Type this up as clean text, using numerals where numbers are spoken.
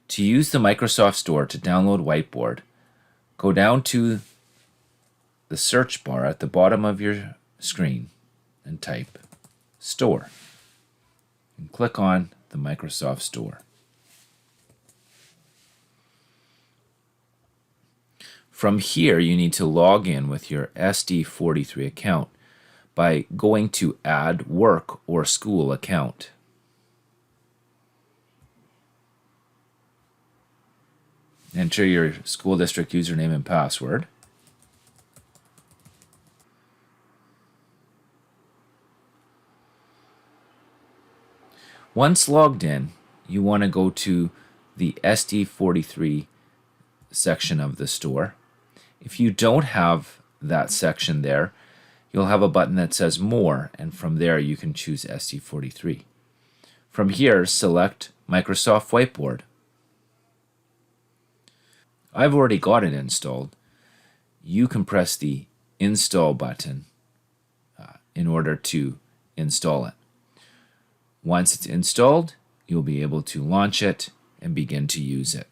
To use the Microsoft Store to download Whiteboard, go down to the search bar at the bottom of your screen and type Store and click on the Microsoft Store. From here, you need to log in with your SD43 account by going to Add Work or School Account. Enter your school district username and password. Once logged in, you want to go to the SD43 section of the store. If you don't have that section there, you'll have a button that says More, and from there you can choose SD43. From here, select Microsoft Whiteboard. I've already got it installed. You can press the Install button in order to install it. Once it's installed, you'll be able to launch it and begin to use it.